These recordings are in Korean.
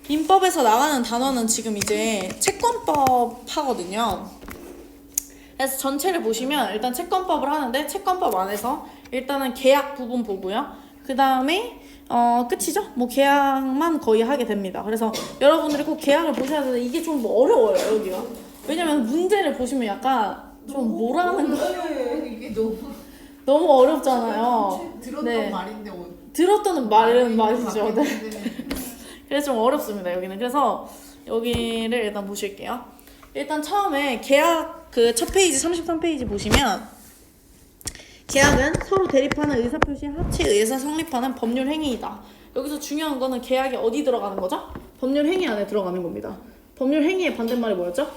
민법에서 나가는 단어는 지금 이제 채권법 하거든요. 그래서 전체를 보시면 일단 채권법을 하는데 채권법 안에서 일단은 계약 부분 보고요. 그 다음에 끝이죠? 뭐 계약만 거의 하게 됩니다. 그래서 여러분들이 꼭 계약을 보셔야 되는데 이게 좀 뭐 어려워요, 여기가. 왜냐면 문제를 보시면 약간 좀 뭐라는 거 이게 너무 어렵잖아요. 들었던 네. 말인데 들었던 말은 말이죠. 네. 네. 그래서 좀 어렵습니다, 여기는. 그래서 여기를 일단 보실게요. 일단 처음에 계약 그 첫 페이지 33페이지 보시면 계약은 서로 대립하는 의사표시 합치에 의해서 성립하는 법률 행위이다. 여기서 중요한 거는 계약이 어디 들어가는 거죠? 법률 행위 안에 들어가는 겁니다. 법률 행위의 반대말이 뭐였죠?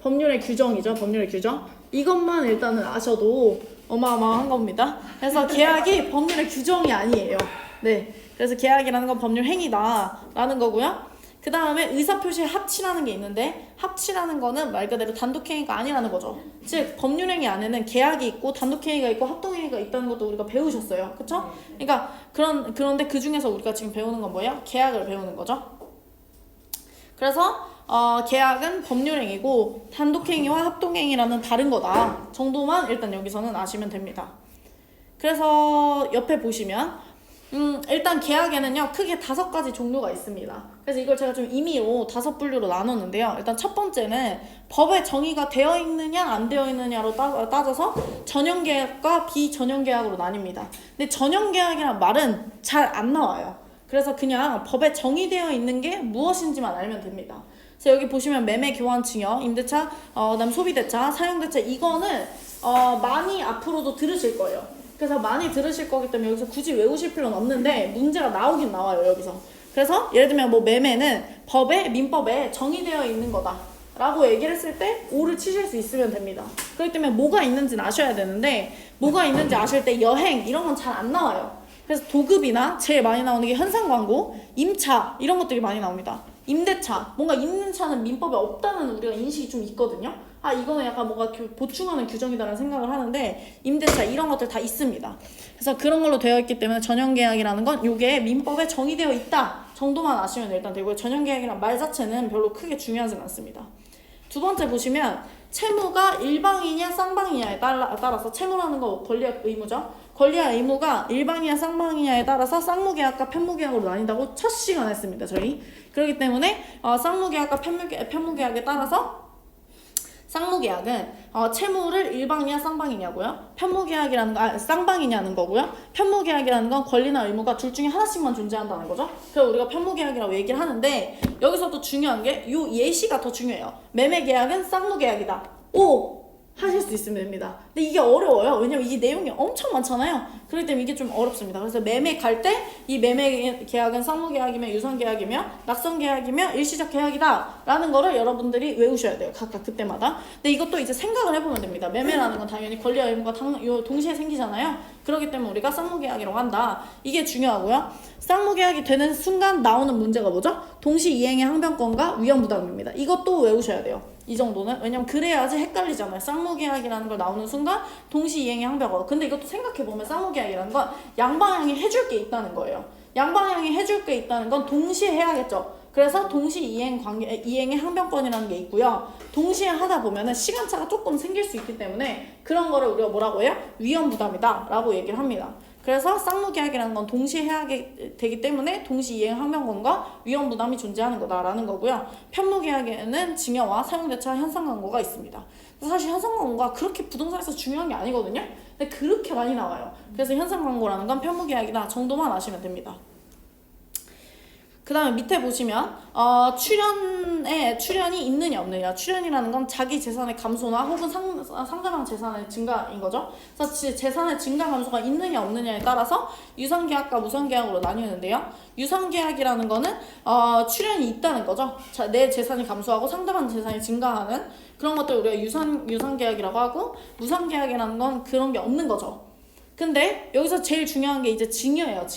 법률의 규정이죠. 법률의 규정. 이것만 일단은 아셔도 어마어마한 겁니다. 그래서 계약이 법률의 규정이 아니에요. 네. 그래서 계약이라는 건 법률 행위다라는 거고요. 그 다음에 의사표시의 합치라는 게 있는데 합치라는 거는 말 그대로 단독행위가 아니라는 거죠. 즉 법률행위 안에는 계약이 있고 단독행위가 있고 합동행위가 있다는 것도 우리가 배우셨어요. 그쵸? 그러니까 그런데 그 중에서 우리가 지금 배우는 건 뭐예요? 계약을 배우는 거죠. 그래서 계약은 법률행위고 단독행위와 합동행위라는 다른 거다 정도만 일단 여기서는 아시면 됩니다. 그래서 옆에 보시면 일단 계약에는요 크게 5가지 종류가 있습니다. 그래서 이걸 제가 좀 임의로 5분류로 나눴는데요. 일단 첫 번째는 법에 정의가 되어 있느냐 안 되어 있느냐로 따져서 전형계약과 비전형계약으로 나뉩니다. 근데 전형계약이란 말은 잘 안 나와요. 그래서 그냥 법에 정의되어 있는 게 무엇인지만 알면 됩니다. 그래서 여기 보시면 매매, 교환, 증여, 임대차, 그다음 소비대차, 사용대차 이거는 많이 앞으로도 들으실 거예요. 그래서 많이 들으실 거기 때문에 여기서 굳이 외우실 필요는 없는데 문제가 나오긴 나와요, 여기서. 그래서 예를 들면 뭐 매매는 법에, 민법에 정의되어 있는 거다 라고 얘기를 했을 때 O를 치실 수 있으면 됩니다. 그렇기 때문에 뭐가 있는지는 아셔야 되는데 뭐가 있는지 아실 때 여행 이런 건 잘 안 나와요. 그래서 도급이나 제일 많이 나오는 게 현상광고, 임차 이런 것들이 많이 나옵니다. 임대차, 뭔가 있는 차는 민법에 없다는 우리가 인식이 좀 있거든요. 아 이거는 약간 뭔가 보충하는 규정이다라는 생각을 하는데 임대차 이런 것들 다 있습니다. 그래서 그런 걸로 되어 있기 때문에 전형계약이라는 건 이게 민법에 정의되어 있다 정도만 아시면 일단 되고요. 전형계약이란 말 자체는 별로 크게 중요하진 않습니다. 두 번째 보시면 채무가 일방이냐 쌍방이냐에 따라서 채무라는 거 권리와 의무죠. 권리와 의무가 일방이냐 쌍방이냐에 따라서 쌍무계약과 편무계약으로 나뉜다고 첫 시간 했습니다. 저희. 그렇기 때문에 쌍무계약과 편무계약에 따라서 쌍무계약은 채무를 일방이냐 쌍방이냐고요. 편무계약이라는 거 쌍방이냐는 거고요. 편무계약이라는 건 권리나 의무가 둘 중에 하나씩만 존재한다는 거죠. 그래서 우리가 편무계약이라고 얘기를 하는데 여기서 또 중요한 게 요 예시가 더 중요해요. 매매계약은 쌍무계약이다. 오! 하실 수 있으면 됩니다. 근데 이게 어려워요. 왜냐면 이게 내용이 엄청 많잖아요. 그렇기 때문에 이게 좀 어렵습니다. 그래서 매매 갈 때 이 매매 계약은 쌍무계약이며 유상계약이며 낙선계약이며 일시적 계약이다 라는 거를 여러분들이 외우셔야 돼요. 각각 그때마다. 근데 이것도 이제 생각을 해보면 됩니다. 매매라는 건 당연히 권리와 의무가 동시에 생기잖아요. 그렇기 때문에 우리가 쌍무계약이라고 한다. 이게 중요하고요. 쌍무계약이 되는 순간 나오는 문제가 뭐죠? 동시이행의 항변권과 위험부담입니다. 이것도 외우셔야 돼요. 이 정도는. 왜냐면 그래야지 헷갈리잖아요. 쌍무계약이라는 걸 나오는 순간 동시이행의 항변권. 근데 이것도 생각해보면 쌍무계약이라는 건 양방향이 해줄 게 있다는 거예요. 양방향이 해줄 게 있다는 건 동시에 해야겠죠. 그래서 이행의 항변권이라는 게 있고요. 동시에 하다 보면은 시간차가 조금 생길 수 있기 때문에 그런 거를 우리가 뭐라고 해요? 위험부담이다 라고 얘기를 합니다. 그래서 쌍무계약이라는 건 동시에 해야 되기 때문에 동시이행 항변권과 위험부담이 존재하는 거다라는 거고요. 편무계약에는 증여와 사용대차 현상광고가 있습니다. 사실 현상광고가 그렇게 부동산에서 중요한 게 아니거든요. 근데 그렇게 많이 나와요. 그래서 현상광고라는 건 편무계약이다 정도만 아시면 됩니다. 그 다음에 밑에 보시면 출연이 있느냐 없느냐. 출연이라는 건 자기 재산의 감소나 혹은 상대방 재산의 증가인 거죠. 그래서 재산의 증가 감소가 있느냐 없느냐에 따라서 유상계약과 무상계약으로 나뉘는데요. 유상계약이라는 거는 출연이 있다는 거죠. 내 재산이 감소하고 상대방 재산이 증가하는 그런 것들 우리가 유상계약이라고 하고, 무상계약이라는 건 그런 게 없는 거죠. 근데 여기서 제일 중요한 게 이제 증여예요.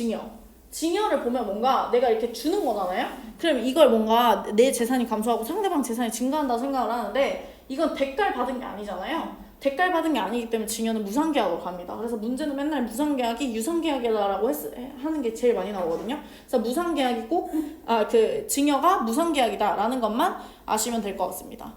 증여를 보면 뭔가 내가 이렇게 주는 거잖아요. 그럼 이걸 뭔가 내 재산이 감소하고 상대방 재산이 증가한다고 생각을 하는데 이건 대가를 받은 게 아니잖아요. 대가를 받은 게 아니기 때문에 증여는 무상계약으로 갑니다. 그래서 문제는 맨날 무상계약이 유상계약이다라고 하는 게 제일 많이 나오거든요. 그래서 무상계약이 꼭 그 증여가 무상계약이다라는 것만 아시면 될 것 같습니다.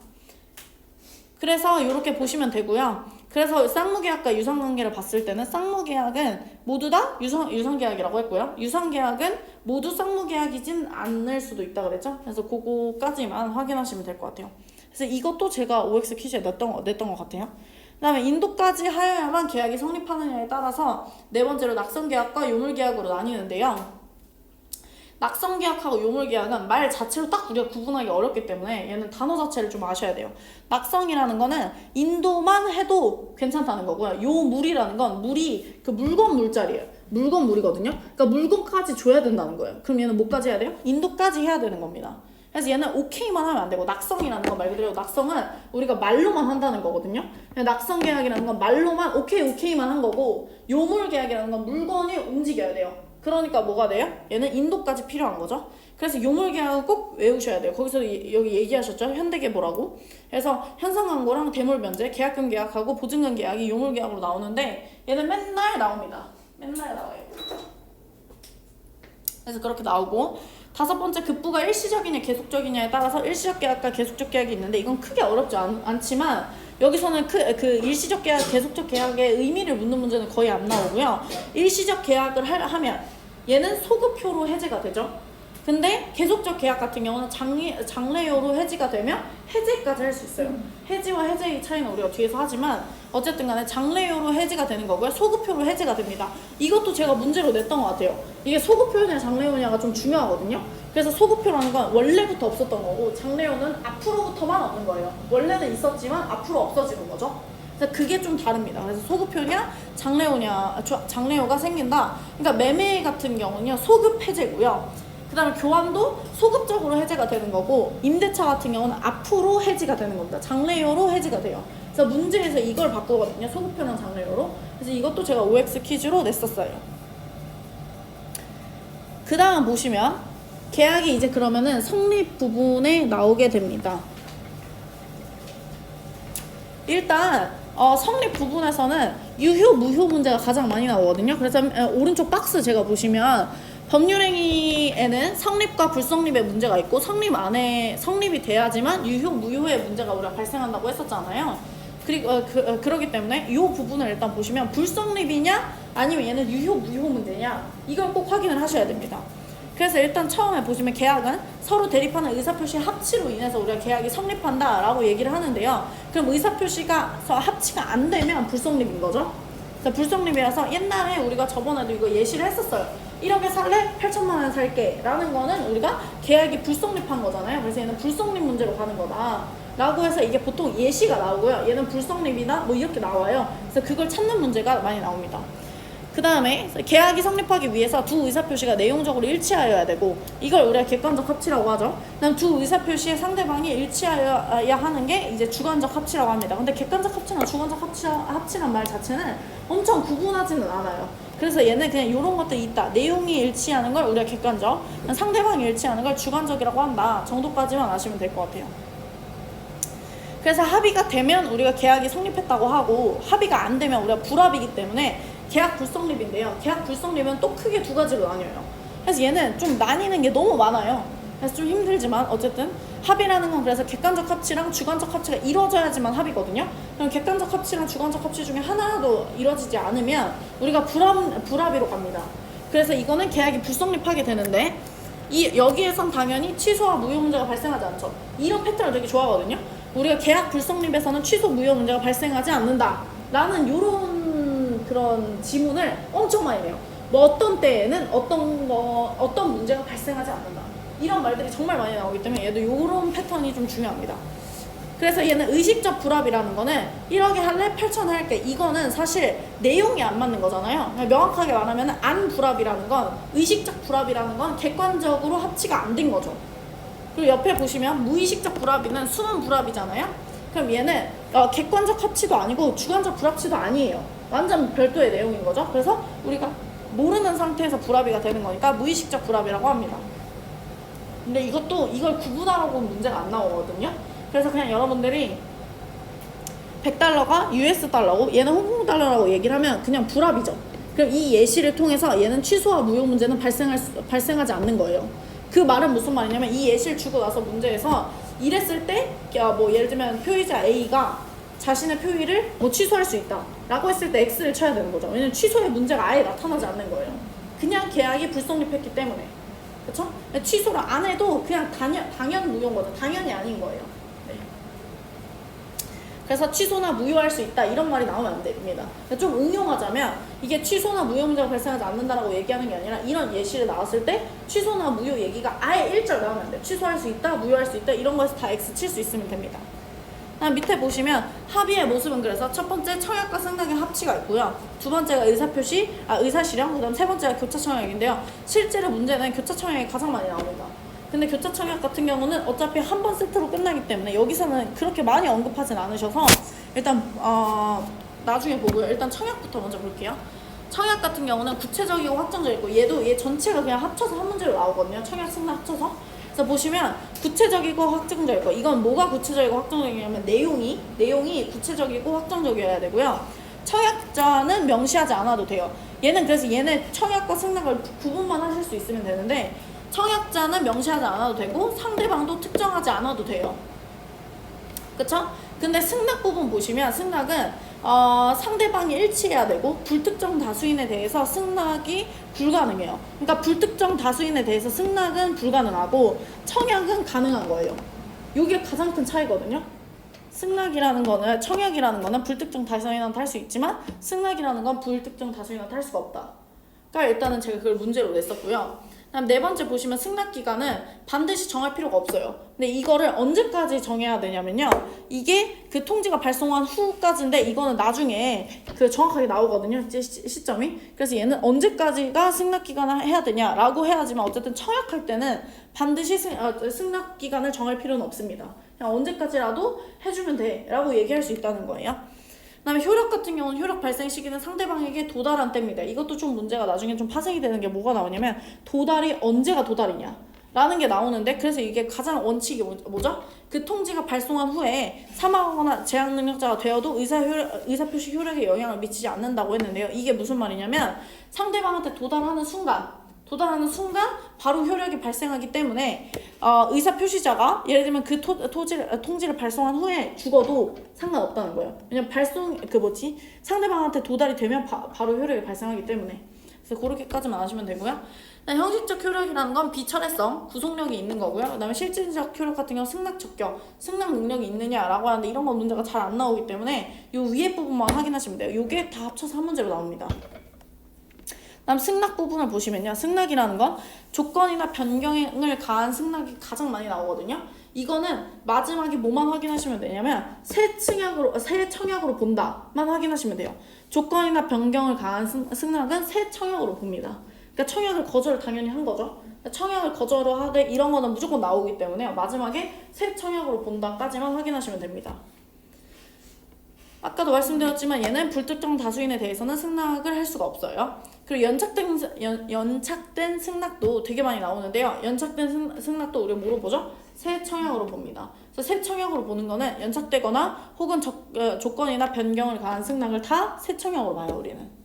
그래서 이렇게 보시면 되고요. 그래서 쌍무계약과 유상관계를 봤을 때는 쌍무계약은 모두 다 유상계약이라고 했고요. 유상계약은 모두 쌍무계약이진 않을 수도 있다 그랬죠. 그래서 그거까지만 확인하시면 될 것 같아요. 그래서 이것도 제가 OX 퀴즈에 냈던 것 같아요. 그 다음에 인도까지 하여야만 계약이 성립하느냐에 따라서 네 번째로 낙선계약과 요물계약으로 나뉘는데요. 낙선계약하고 요물계약은 말 자체로 딱 우리가 구분하기 어렵기 때문에 얘는 단어 자체를 좀 아셔야 돼요. 낙선이라는 거는 인도만 해도 괜찮다는 거고요. 요물이라는 건 물이 그 물건 물자리예요. 물건 물이거든요. 그러니까 물건까지 줘야 된다는 거예요. 그럼 얘는 뭐까지 해야 돼요? 인도까지 해야 되는 겁니다. 그래서 얘는 오케이만 하면 안 되고 낙성이라는 건 말 그대로 낙성은 우리가 말로만 한다는 거거든요. 낙선계약이라는 건 말로만 오케이만 한 거고 요물계약이라는 건 물건이 움직여야 돼요. 그러니까 뭐가 돼요? 얘는 인도까지 필요한 거죠. 그래서 요물계약은 꼭 외우셔야 돼요. 거기서 여기 얘기하셨죠? 현대계보라고. 그래서 현상광고랑 대물변제, 계약금 계약하고 보증금 계약이 요물계약으로 나오는데 얘는 맨날 나옵니다. 맨날 나와요. 그래서 그렇게 나오고 다섯 번째 급부가 일시적이냐 계속적이냐에 따라서 일시적 계약과 계속적 계약이 있는데 이건 크게 어렵지 않지만 여기서는 그 일시적 계약, 계속적 계약의 의미를 묻는 문제는 거의 안 나오고요. 일시적 계약을 하면 얘는 소급효로 해제가 되죠. 근데 계속적 계약 같은 경우는 장래효로 해지가 되면 해제까지 할 수 있어요. 해지와 해제의 차이는 우리가 뒤에서 하지만 어쨌든 간에 장래효로 해지가 되는 거고요. 소급효로 해지가 됩니다. 이것도 제가 문제로 냈던 것 같아요. 이게 소급효냐 장래효냐가 좀 중요하거든요. 그래서 소급효라는 건 원래부터 없었던 거고 장래효는 앞으로부터만 없는 거예요. 원래는 있었지만 앞으로 없어지는 거죠. 그래서 그게 좀 다릅니다. 그래서 소급효냐 장래효가 생긴다. 그러니까 매매 같은 경우는요. 소급 해제고요. 그 다음에 교환도 소급적으로 해제가 되는 거고 임대차 같은 경우는 앞으로 해지가 되는 겁니다. 장래효로 해지가 돼요. 그래서 문제에서 이걸 바꾸거든요. 소급효랑 장래효로. 그래서 이것도 제가 OX 퀴즈로 냈었어요. 그 다음 보시면 계약이 이제 그러면은 성립 부분에 나오게 됩니다. 일단 성립 부분에서는 유효, 무효 문제가 가장 많이 나오거든요. 그래서 오른쪽 박스 제가 보시면 법률행위에는 성립과 불성립의 문제가 있고 성립 안에 성립이 돼야지만 유효, 무효의 문제가 우리가 발생한다고 했었잖아요. 그리고 그러기 때문에 이 부분을 일단 보시면 불성립이냐 아니면 얘는 유효, 무효 문제냐 이걸 꼭 확인을 하셔야 됩니다. 그래서 일단 처음에 보시면 계약은 서로 대립하는 의사표시 합치로 인해서 우리가 계약이 성립한다 라고 얘기를 하는데요. 그럼 의사표시가 합치가 안 되면 불성립인 거죠. 그래서 불성립이라서 옛날에 우리가 저번에도 이거 예시를 했었어요. 1억에 살래? 8천만 원 살게 라는 거는 우리가 계약이 불성립한 거잖아요. 그래서 얘는 불성립 문제로 가는 거다 라고 해서 이게 보통 예시가 나오고요. 얘는 불성립이다 뭐 이렇게 나와요. 그래서 그걸 찾는 문제가 많이 나옵니다. 그 다음에 계약이 성립하기 위해서 두 의사표시가 내용적으로 일치하여야 되고 이걸 우리가 객관적 합치라고 하죠. 그다음 두 의사표시의 상대방이 일치하여야 하는 게 이제 주관적 합치라고 합니다. 근데 객관적 합치나 주관적 합치란 말 자체는 엄청 구분하지는 않아요. 그래서 얘는 그냥 이런 것들이 있다. 내용이 일치하는 걸 우리가 객관적, 상대방이 일치하는 걸 주관적이라고 한다 정도까지만 아시면 될 것 같아요. 그래서 합의가 되면 우리가 계약이 성립했다고 하고 합의가 안 되면 우리가 불합의이기 때문에 계약 불성립인데요. 계약 불성립은 또 크게 두 가지로 나뉘어요. 그래서 얘는 좀 나뉘는 게 너무 많아요. 그래서 좀 힘들지만 어쨌든 합의라는 건 그래서 객관적 합치랑 주관적 합치가 이루어져야지만 합의거든요. 그럼 객관적 합치랑 주관적 합치 중에 하나라도 이루어지지 않으면 우리가 불합의로 갑니다. 그래서 이거는 계약이 불성립하게 되는데 여기에선 당연히 취소와 무효 문제가 발생하지 않죠. 이런 패턴을 되게 좋아하거든요. 우리가 계약 불성립에서는 취소 무효 문제가 발생하지 않는다 라는 요런 그런 지문을 엄청 많이 내요. 뭐 어떤 때에는 어떤 문제가 발생하지 않는다 이런 말들이 정말 많이 나오기 때문에 얘도 요런 패턴이 좀 중요합니다. 그래서 얘는 의식적 불합이라는 거는 1억에 할래? 8천에 할게 이거는 사실 내용이 안 맞는 거잖아요. 명확하게 말하면 안 불합이라는 건 의식적 불합이라는 건 객관적으로 합치가 안 된 거죠. 그리고 옆에 보시면 무의식적 불합의는 숨은 불합이잖아요. 그럼 얘는 객관적 합치도 아니고 주관적 불합치도 아니에요. 완전 별도의 내용인 거죠. 그래서 우리가 모르는 상태에서 불합의가 되는 거니까 무의식적 불합이라고 합니다. 근데 이걸 구분하라고 문제가 안 나오거든요. 그래서 그냥 여러분들이 100달러가 US 달러고 얘는 홍콩 달러라고 얘기를 하면 그냥 불합이죠. 그럼 이 예시를 통해서 얘는 취소와 무효 문제는 발생하지 않는 거예요. 그 말은 무슨 말이냐면 이 예시를 주고 나서 문제에서 이랬을 때 뭐 예를 들면 표의자 A가 자신의 표의를 뭐 취소할 수 있다 라고 했을 때 X를 쳐야 되는 거죠. 왜냐면 취소의 문제가 아예 나타나지 않는 거예요. 그냥 계약이 불성립했기 때문에. 그쵸? 취소를 안 해도 그냥 당연 무효인 거죠. 당연히 아닌 거예요. 네. 그래서 취소나 무효할 수 있다 이런 말이 나오면 안 됩니다. 좀 응용하자면 이게 취소나 무효 문제가 발생하지 않는다라고 얘기하는 게 아니라 이런 예시를 나왔을 때 취소나 무효 얘기가 아예 1절 나오면 안 돼요. 취소할 수 있다, 무효할 수 있다 이런 거에서 다 X 칠 수 있으면 됩니다. 밑에 보시면 합의의 모습은 그래서 첫 번째 청약과 승낙의 합치가 있고요. 두 번째가 의사실현, 그 다음 세 번째가 교차청약인데요. 실제로 문제는 교차청약이 가장 많이 나옵니다. 근데 교차청약 같은 경우는 어차피 한 번 세트로 끝나기 때문에 여기서는 그렇게 많이 언급하진 않으셔서 일단 나중에 보고요. 일단 청약부터 먼저 볼게요. 청약 같은 경우는 구체적이고 확정적이고 얘 전체가 그냥 합쳐서 한 문제로 나오거든요. 청약, 승낙 합쳐서. 그래서 보시면 구체적이고 확정적이고 이건 뭐가 구체적이고 확정적이냐면 내용이 구체적이고 확정적이어야 되고요. 청약자는 명시하지 않아도 돼요. 얘는 청약과 승낙을 구분만 하실 수 있으면 되는데 청약자는 명시하지 않아도 되고 상대방도 특정하지 않아도 돼요. 그쵸? 근데 승낙 부분 보시면 승낙은 상대방이 일치해야 되고 불특정 다수인에 대해서 승낙이 불가능해요. 그러니까 불특정 다수인에 대해서 승낙은 불가능하고 청약은 가능한 거예요. 이게 가장 큰 차이거든요. 승낙이라는 거는 청약이라는 거는 불특정 다수인한테 할 수 있지만 승낙이라는 건 불특정 다수인한테 할 수가 없다. 그러니까 일단은 제가 그걸 문제로 냈었고요. 다음 네 번째 보시면 승낙 기간은 반드시 정할 필요가 없어요. 근데 이거를 언제까지 정해야 되냐면요. 이게 그 통지가 발송한 후까지인데 이거는 나중에 그 정확하게 나오거든요. 시점이. 그래서 얘는 언제까지가 승낙 기간을 해야 되냐라고 해야지만 어쨌든 청약할 때는 반드시 승낙 기간을 정할 필요는 없습니다. 그냥 언제까지라도 해주면 돼 라고 얘기할 수 있다는 거예요. 그 다음에 효력 같은 경우는 효력 발생 시기는 상대방에게 도달한 때입니다. 이것도 좀 문제가 나중에 좀 파생이 되는 게 뭐가 나오냐면 도달이 언제가 도달이냐 라는 게 나오는데 그래서 이게 가장 원칙이 뭐죠? 그 통지가 발송한 후에 사망하거나 제약 능력자가 되어도 의사표시 효력에 영향을 미치지 않는다고 했는데요. 이게 무슨 말이냐면 상대방한테 도달하는 순간 바로 효력이 발생하기 때문에 의사표시자가 예를 들면 그 통지를 발송한 후에 죽어도 상관없다는 거예요. 왜냐면 상대방한테 도달이 되면 바로 효력이 발생하기 때문에. 그래서 그렇게까지만 아시면 되고요. 형식적 효력이라는 건 비철회성, 구속력이 있는 거고요. 그 다음에 실질적 효력 같은 경우 승낙 적격, 승낙 능력이 있느냐라고 하는데 이런 건 문제가 잘 안 나오기 때문에 이 위에 부분만 확인하시면 돼요. 이게 다 합쳐서 한 문제로 나옵니다. 다음 승낙 부분을 보시면요. 승낙이라는 건 조건이나 변경을 가한 승낙이 가장 많이 나오거든요. 이거는 마지막에 뭐만 확인하시면 되냐면 새 청약으로 본다만 확인하시면 돼요. 조건이나 변경을 가한 승낙은 새 청약으로 봅니다. 그러니까 청약을 거절을 당연히 한 거죠. 청약을 거절을 하되 이런 거는 무조건 나오기 때문에 마지막에 새 청약으로 본다까지만 확인하시면 됩니다. 아까도 말씀드렸지만 얘는 불특정 다수인에 대해서는 승낙을 할 수가 없어요. 그리고 연착된 승낙도 되게 많이 나오는데요. 연착된 승낙도 우리가 뭐로 보죠? 새 청약으로 봅니다. 그래서 새 청약으로 보는 거는 연착되거나 혹은 조건이나 변경을 가한 승낙을 다 새 청약으로 봐요, 우리는.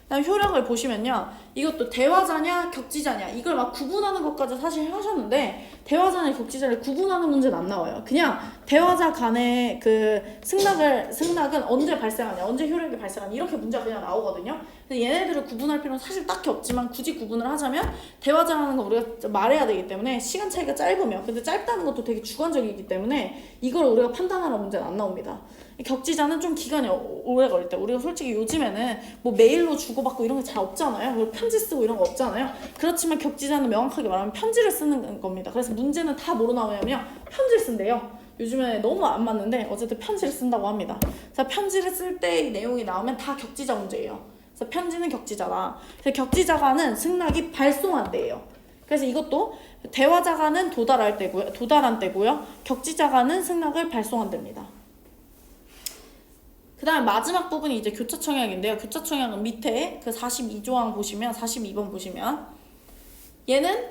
그다음 효력을 보시면요. 이것도 대화자냐 격지자냐 이걸 막 구분하는 것까지 사실 하셨는데 대화자냐 격지자를 구분하는 문제는 안 나와요. 그냥 대화자 간의 그 승낙은 언제 발생하냐 언제 효력이 발생하냐 이렇게 문제가 그냥 나오거든요. 근데 얘네들을 구분할 필요는 사실 딱히 없지만 굳이 구분을 하자면 대화자라는 거 우리가 말해야 되기 때문에 시간 차이가 짧으면 근데 짧다는 것도 되게 주관적이기 때문에 이걸 우리가 판단하는 문제는 안 나옵니다. 격지자는 좀 기간이 오래 걸릴 때 우리가 솔직히 요즘에는 뭐 메일로 주고받고 이런 게 잘 없잖아요. 그리고 편지 쓰고 이런 거 없잖아요. 그렇지만 격지자는 명확하게 말하면 편지를 쓰는 겁니다. 그래서 문제는 다 뭐로 나오냐면 편지를 쓴대요. 요즘에 너무 안 맞는데 어쨌든 편지를 쓴다고 합니다. 그래서 편지를 쓸 때 이 내용이 나오면 다 격지자 문제예요. 그래서 편지는 격지자다. 그래서 격지자가는 승낙이 발송한대요. 그래서 이것도 대화자가는 도달한 때고요. 격지자가는 승낙을 발송한답니다. 그 다음에 마지막 부분이 이제 교차청약인데요. 교차청약은 밑에 그 42조항 보시면 42번 보시면 얘는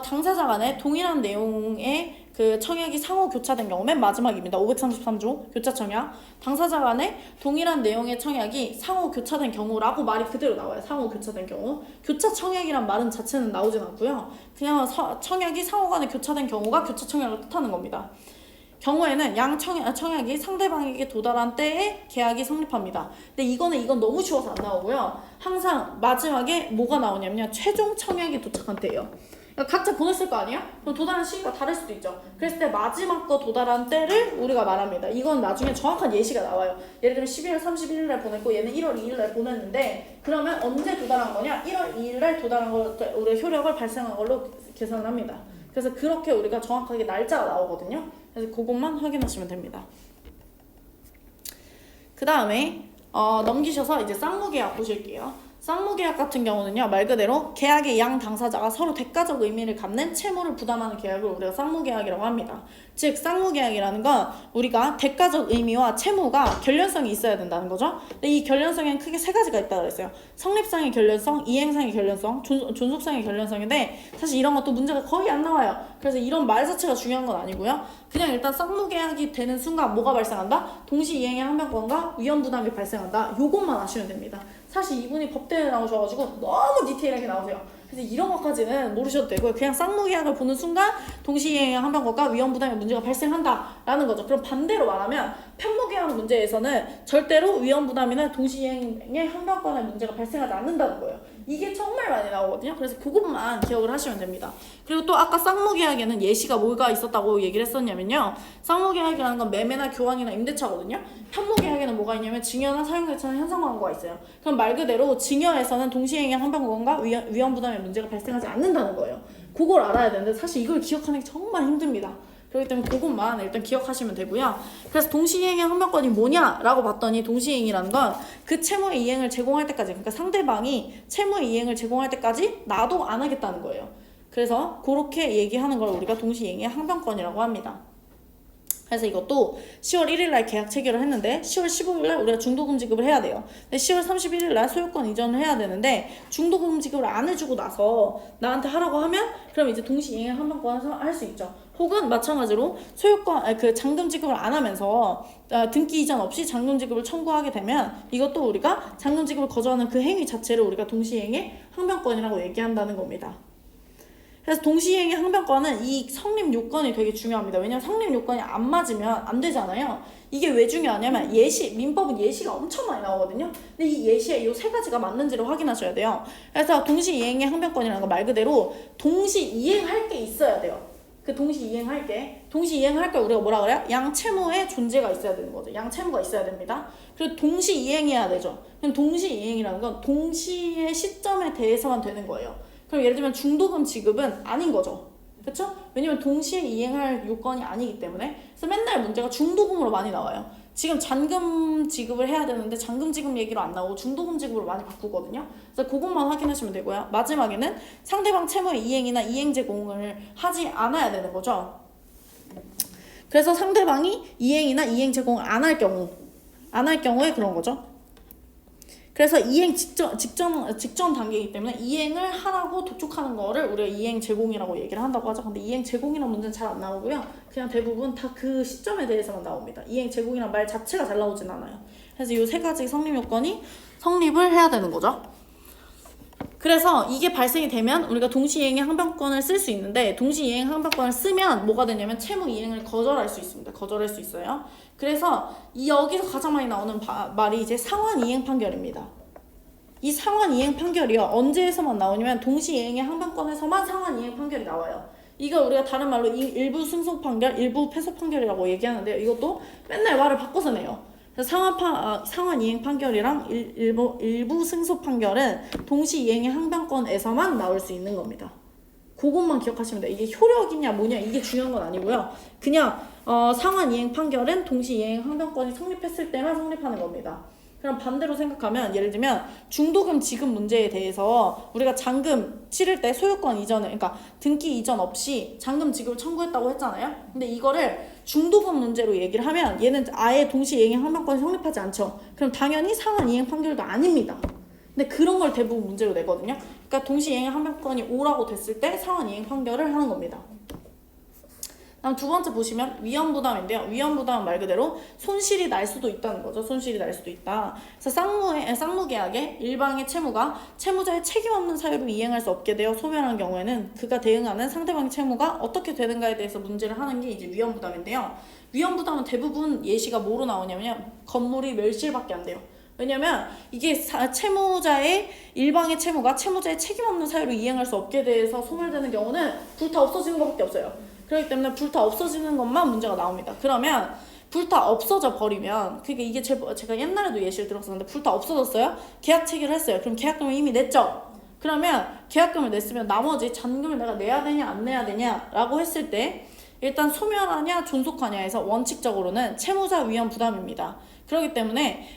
당사자 간에 동일한 내용의 그 청약이 상호 교차된 경우 맨 마지막입니다. 533조 교차 청약. 당사자 간에 동일한 내용의 청약이 상호 교차된 경우라고 말이 그대로 나와요. 상호 교차된 경우. 교차 청약이란 말은 자체는 나오진 않고요. 그냥 청약이 상호 간에 교차된 경우가 교차 청약을 뜻하는 겁니다. 경우에는 청약이 상대방에게 도달한 때에 계약이 성립합니다. 근데 이건 너무 쉬워서 안 나오고요. 항상 마지막에 뭐가 나오냐면요. 최종 청약이 도착한 때예요. 그러니까 각자 보냈을 거 아니에요? 그럼 도달한 시기가 다를 수도 있죠. 그랬을 때 마지막 거 도달한 때를 우리가 말합니다. 이건 나중에 정확한 예시가 나와요. 예를 들면 12월 31일날 보냈고 얘는 1월 2일날 보냈는데 그러면 언제 도달한 거냐? 1월 2일날 도달한 걸 우리가 효력을 발생한 걸로 계산을 합니다. 그래서 그렇게 우리가 정확하게 날짜가 나오거든요. 그래서 그것만 확인하시면 됩니다. 그 다음에 넘기셔서 이제 쌍무계약 보실게요. 쌍무계약 같은 경우는요, 말 그대로 계약의 양 당사자가 서로 대가적 의미를 갖는 채무를 부담하는 계약을 우리가 쌍무계약이라고 합니다. 즉 쌍무계약이라는 건 우리가 대가적 의미와 채무가 결련성이 있어야 된다는 거죠. 근데 이 결련성에는 크게 세 가지가 있다고 그랬어요. 성립상의 결련성, 이행상의 결련성, 존속상의 결련성인데 사실 이런 것도 문제가 거의 안 나와요. 그래서 이런 말 자체가 중요한 건 아니고요. 그냥 일단 쌍무계약이 되는 순간 뭐가 발생한다? 동시이행의 항변권과 위험부담이 발생한다. 요것만 아시면 됩니다. 사실 이분이 법대에 나오셔가지고 너무 디테일하게 나오세요. 그래서 이런 것까지는 모르셔도 되고요. 그냥 쌍무계약을 보는 순간 동시이행의 항변권과 위험부담의 문제가 발생한다라는 거죠. 그럼 반대로 말하면 편무계약 문제에서는 절대로 위험부담이나 동시이행의 항변권의 문제가 발생하지 않는다는 거예요. 이게 정말 많이 나오거든요. 그래서 그것만 기억을 하시면 됩니다. 그리고 또 아까 쌍무계약에는 예시가 뭐가 있었다고 얘기를 했었냐면요. 쌍무계약이라는 건 매매나 교환이나 임대차거든요. 편무계약에는 뭐가 있냐면 증여나 사용대차나 현상광고가 있어요. 그럼 말 그대로 증여에서는 동시이행의 항변권과 위험부담의 문제가 발생하지 않는다는 거예요. 그걸 알아야 되는데 사실 이걸 기억하는 게 정말 힘듭니다. 그렇기 때문에 그것만 일단 기억하시면 되고요. 그래서 동시이행의 항변권이 뭐냐라고 봤더니 동시이행이라는 건 그 채무의 이행을 제공할 때까지, 그러니까 상대방이 채무의 이행을 제공할 때까지 나도 안 하겠다는 거예요. 그래서 그렇게 얘기하는 걸 우리가 동시이행의 항변권이라고 합니다. 그래서 이것도 10월 1일날 계약 체결을 했는데 10월 15일날 우리가 중도금 지급을 해야 돼요. 근데 10월 31일날 소유권 이전을 해야 되는데 중도금 지급을 안 해주고 나서 나한테 하라고 하면 그럼 이제 동시이행의 항변권을 할 수 있죠. 혹은 마찬가지로 잔금 지급을 안 하면서 등기 이전 없이 잔금 지급을 청구하게 되면 이것도 우리가 잔금 지급을 거부하는 그 행위 자체를 우리가 동시이행의 항변권이라고 얘기한다는 겁니다. 그래서 동시이행의 항변권은 이 성립 요건이 되게 중요합니다. 왜냐면 성립 요건이 안 맞으면 안 되잖아요. 이게 왜 중요하냐면 민법은 예시가 엄청 많이 나오거든요. 근데 이 예시에 이 세 가지가 맞는지를 확인하셔야 돼요. 그래서 동시이행의 항변권이라는 거 말 그대로 동시이행할 게 있어야 돼요. 그 동시이행할 게 우리가 뭐라 그래요? 양채무의 존재가 있어야 되는 거죠. 양채무가 있어야 됩니다. 그리고 동시이행해야 되죠. 그럼 동시이행이라는 건 동시의 시점에 대해서만 되는 거예요. 그럼 예를 들면 중도금 지급은 아닌 거죠. 그렇죠? 왜냐면 동시에 이행할 요건이 아니기 때문에. 그래서 맨날 문제가 중도금으로 많이 나와요. 지금 잔금 지급을 해야 되는데 잔금 지급 얘기로 안 나오고 중도금 지급으로 많이 바꾸거든요. 그래서 그것만 확인하시면 되고요. 마지막에는 상대방 채무의 이행이나 이행 제공을 하지 않아야 되는 거죠. 그래서 상대방이 이행이나 이행 제공을 안 할 경우에 그런 거죠. 그래서 이행 직전 단계이기 때문에 이행을 하라고 도촉하는 거를 우리가 이행 제공이라고 얘기를 한다고 하죠. 근데 이행 제공이라는 문제는 잘 안 나오고요. 그냥 대부분 다 그 시점에 대해서만 나옵니다. 이행 제공이란 말 자체가 잘 나오진 않아요. 그래서 이 세 가지 성립 요건이 성립을 해야 되는 거죠. 그래서 이게 발생이 되면 우리가 동시이행의 항변권을 쓸 수 있는데 동시이행 항변권을 쓰면 뭐가 되냐면 채무 이행을 거절할 수 있습니다. 거절할 수 있어요. 그래서 여기서 가장 많이 나오는 말이 이제 상환 이행 판결입니다. 이 상환 이행 판결이요. 언제에서만 나오냐면 동시이행의 항변권에서만 상환 이행 판결이 나와요. 이거 우리가 다른 말로 일부 승소 판결, 일부 패소 판결이라고 얘기하는데요. 이것도 맨날 말을 바꿔서 내요. 상환 이행 판결이랑 일부 승소 판결은 동시 이행의 항변권에서만 나올 수 있는 겁니다. 그것만 기억하시면 돼요. 이게 효력이냐 뭐냐 이게 중요한 건 아니고요. 그냥 상환 이행 판결은 동시 이행 항변권이 성립했을 때만 성립하는 겁니다. 그럼 반대로 생각하면 예를 들면 중도금 지급 문제에 대해서 우리가 잔금 치를 때 소유권 이전을 그러니까 등기 이전 없이 잔금 지급을 청구했다고 했잖아요. 근데 이거를 중도금 문제로 얘기를 하면 얘는 아예 동시 이행 항변권이 성립하지 않죠. 그럼 당연히 상환 이행 판결도 아닙니다. 근데 그런 걸 대부분 문제로 내거든요. 그러니까 동시 이행 항변권이 오라고 됐을 때 상환 이행 판결을 하는 겁니다. 다음 두 번째 보시면 위험부담인데요. 위험부담은 말 그대로 손실이 날 수도 있다는 거죠. 손실이 날 수도 있다. 그래서 쌍무계약에 일방의 채무가 채무자의 책임 없는 사유로 이행할 수 없게 되어 소멸한 경우에는 그가 대응하는 상대방의 채무가 어떻게 되는가에 대해서 문제를 하는 게 이제 위험부담인데요. 위험부담은 대부분 예시가 뭐로 나오냐면 건물이 멸실밖에 안 돼요. 왜냐면 이게 채무자의 일방의 채무가 채무자의 책임 없는 사유로 이행할 수 없게 돼서 소멸되는 경우는 불타 없어지는 것밖에 없어요. 그렇기 때문에 불타 없어지는 것만 문제가 나옵니다. 그러면 불타 없어져 버리면 그러니까 이게 제가 옛날에도 예시를 들었었는데 불타 없어졌어요? 계약 체결을 했어요. 그럼 계약금을 이미 냈죠? 그러면 계약금을 냈으면 나머지 잔금을 내가 내야 되냐 안 내야 되냐 라고 했을 때 일단 소멸하냐 존속하냐에서 원칙적으로는 채무자 위험 부담입니다. 그렇기 때문에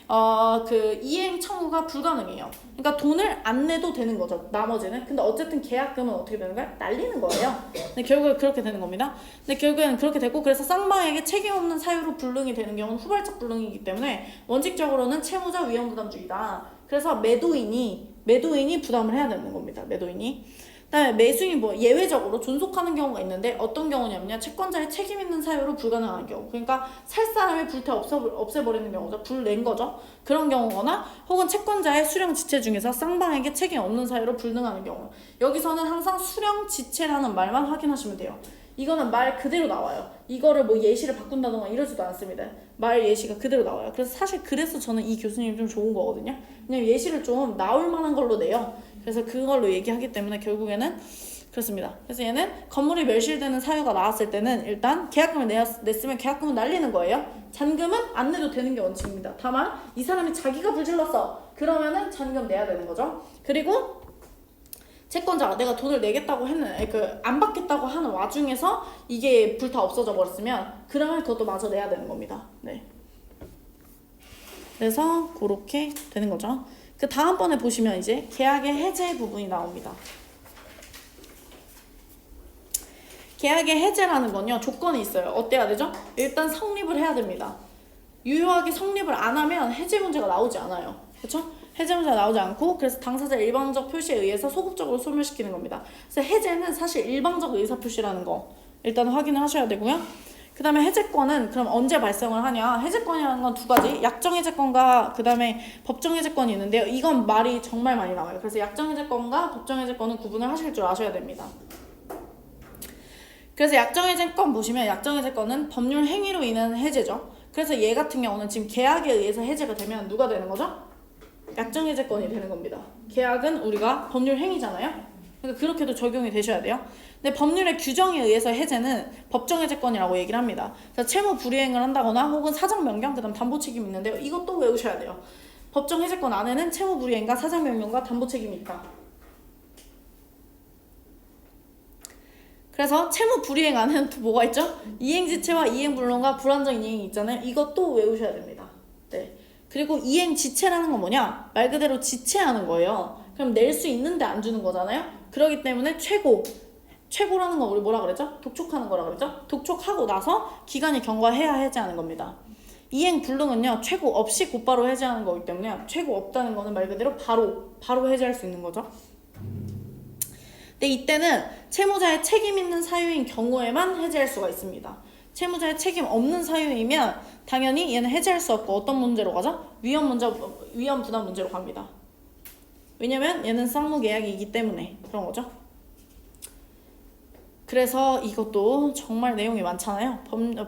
그 이행 청구가 불가능해요. 그러니까 돈을 안 내도 되는 거죠. 나머지는. 근데 어쨌든 계약금은 어떻게 되는 거야? 날리는 거예요. 근데 결국에 그렇게 되는 겁니다. 근데 결국에는 그렇게 되고 그래서 쌍방에게 책임 없는 사유로 불능이 되는 경우는 후발적 불능이기 때문에 원칙적으로는 채무자 위험 부담주의다. 그래서 매도인이 부담을 해야 되는 겁니다. 매도인이. 그다음에 매수인이 뭐 예외적으로 존속하는 경우가 있는데 어떤 경우냐면요. 채권자의 책임 있는 사유로 불가능한 경우. 그러니까 살 사람을 불태 없애버리는 경우죠. 불 낸 거죠. 그런 경우거나 혹은 채권자의 수령 지체 중에서 쌍방에게 책임 없는 사유로 불능하는 경우. 여기서는 항상 수령 지체라는 말만 확인하시면 돼요. 이거는 말 그대로 나와요. 이거를 뭐 예시를 바꾼다던가 이러지도 않습니다. 말 예시가 그대로 나와요. 그래서 사실 그래서 저는 이 교수님이 좀 좋은 거거든요. 왜냐면 예시를 좀 나올 만한 걸로 내요. 그래서 그걸로 얘기하기 때문에 결국에는 그렇습니다. 그래서 얘는 건물이 멸실되는 사유가 나왔을 때는 일단 계약금을 냈으면 계약금은 날리는 거예요. 잔금은 안 내도 되는 게 원칙입니다. 다만 이 사람이 자기가 불질렀어. 그러면은 잔금 내야 되는 거죠. 그리고 채권자가 내가 돈을 내겠다고 안 받겠다고 하는 와중에서 이게 불타 없어져 버렸으면 그러면 그것도 마저 내야 되는 겁니다. 네. 그래서 그렇게 되는 거죠. 그 다음번에 보시면 이제 계약의 해제 부분이 나옵니다. 계약의 해제라는 건요, 조건이 있어요. 어때야 되죠? 일단 성립을 해야 됩니다. 유효하게 성립을 안 하면 해제 문제가 나오지 않아요. 그렇죠? 해제 문제가 나오지 않고 그래서 당사자 일방적 표시에 의해서 소급적으로 소멸시키는 겁니다. 그래서 해제는 사실 일방적 의사표시라는 거 일단 확인을 하셔야 되고요. 그 다음에 해제권은 그럼 언제 발생을 하냐? 해제권이라는 건 두 가지, 약정해제권과 그 다음에 법정해제권이 있는데요. 이건 말이 정말 많이 나와요. 그래서 약정해제권과 법정해제권은 구분을 하실 줄 아셔야 됩니다. 그래서 약정해제권 보시면 약정해제권은 법률 행위로 인한 해제죠. 그래서 얘 같은 경우는 지금 계약에 의해서 해제가 되면 누가 되는 거죠? 약정해제권이 되는 겁니다. 계약은 우리가 법률 행위잖아요. 그러니까 그렇게도 적용이 되셔야 돼요. 근데 법률의 규정에 의해서 해제는 법정해제권이라고 얘기를 합니다. 그래서 채무 불이행을 한다거나 혹은 사정명령, 그 다음 담보책임이 있는데요. 이것도 외우셔야 돼요. 법정해제권 안에는 채무 불이행과 사정명령과 담보책임이 있다. 그래서 채무 불이행 안에는 또 뭐가 있죠? 이행지체와 이행불능과 불안정 이행이 있잖아요. 이것도 외우셔야 됩니다. 네. 그리고 이행지체라는 건 뭐냐? 말 그대로 지체하는 거예요. 그럼 낼 수 있는데 안 주는 거잖아요. 그렇기 때문에 최고라는 건 우리 뭐라 그랬죠? 독촉하는 거라 그랬죠? 독촉하고 나서 기간이 경과해야 해제하는 겁니다. 이행불능은요, 최고 없이 곧바로 해제하는 거기 때문에 최고 없다는 거는 말 그대로 바로 해제할 수 있는 거죠. 근데 이때는 채무자의 책임 있는 사유인 경우에만 해제할 수가 있습니다. 채무자의 책임 없는 사유이면 당연히 얘는 해제할 수 없고 어떤 문제로 가죠? 위험 부담 문제로 갑니다. 왜냐면 얘는 쌍무계약이기 때문에 그런 거죠. 그래서 이것도 정말 내용이 많잖아요.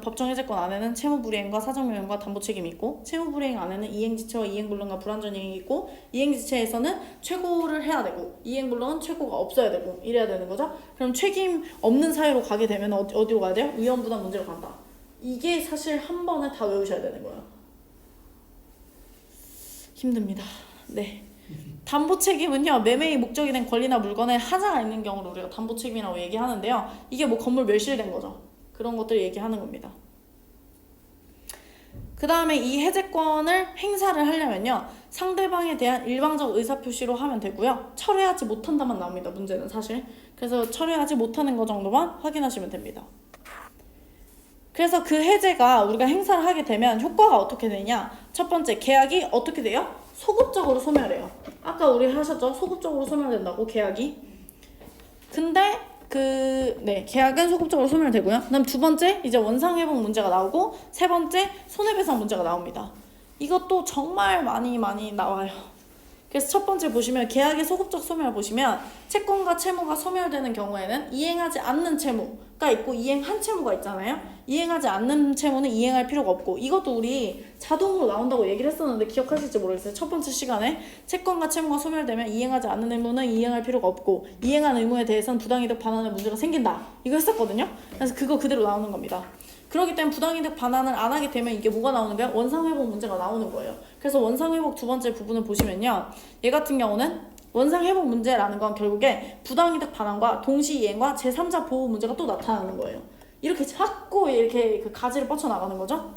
법정해제권 안에는 채무불이행과 사정명령과 담보책임이 있고, 채무불이행 안에는 이행지체와 이행불능과 불완전 이행이 있고, 이행지체에서는 최고를 해야 되고, 이행불능은 최고가 없어야 되고 이래야 되는 거죠. 그럼 책임 없는 사유로 가게 되면 어디로 가야 돼요? 위험부담 문제로 간다. 이게 사실 한 번에 다 외우셔야 되는 거예요. 힘듭니다. 네. 담보책임은요, 매매의 목적이 된 권리나 물건에 하자가 있는 경우를 우리가 담보책임이라고 얘기하는데요. 이게 뭐 건물 멸실된 거죠. 그런 것들 얘기하는 겁니다. 그 다음에 이 해제권을 행사를 하려면요, 상대방에 대한 일방적 의사표시로 하면 되고요. 철회하지 못한다만 나옵니다. 문제는 사실. 그래서 철회하지 못하는 거 정도만 확인하시면 됩니다. 그래서 그 해제가 우리가 행사를 하게 되면 효과가 어떻게 되냐? 첫 번째, 계약이 어떻게 돼요? 소급적으로 소멸해요. 아까 우리 하셨죠? 소급적으로 소멸된다고, 계약이. 근데 계약은 소급적으로 소멸되고요. 그다음 두 번째 이제 원상회복 문제가 나오고 세 번째 손해배상 문제가 나옵니다. 이것도 정말 많이 나와요. 그래서 첫 번째 보시면 계약의 소급적 소멸 보시면 채권과 채무가 소멸되는 경우에는 이행하지 않는 채무가 있고 이행한 채무가 있잖아요. 이행하지 않는 채무는 이행할 필요가 없고 이것도 우리 자동으로 나온다고 얘기를 했었는데 기억하실지 모르겠어요. 첫 번째 시간에 채권과 채무가 소멸되면 이행하지 않는 의무는 이행할 필요가 없고 이행한 의무에 대해서는 부당이득 반환의 문제가 생긴다. 이거 했었거든요. 그래서 그거 그대로 나오는 겁니다. 그렇기 때문에 부당이득 반환을 안 하게 되면 이게 뭐가 나오는 거예요? 원상회복 문제가 나오는 거예요. 그래서 원상회복 두 번째 부분을 보시면요. 얘 같은 경우는 원상회복 문제라는 건 결국에 부당이득 반환과 동시이행과 제3자 보호 문제가 또 나타나는 거예요. 이렇게 자꾸 이렇게 그 가지를 뻗쳐나가는 거죠.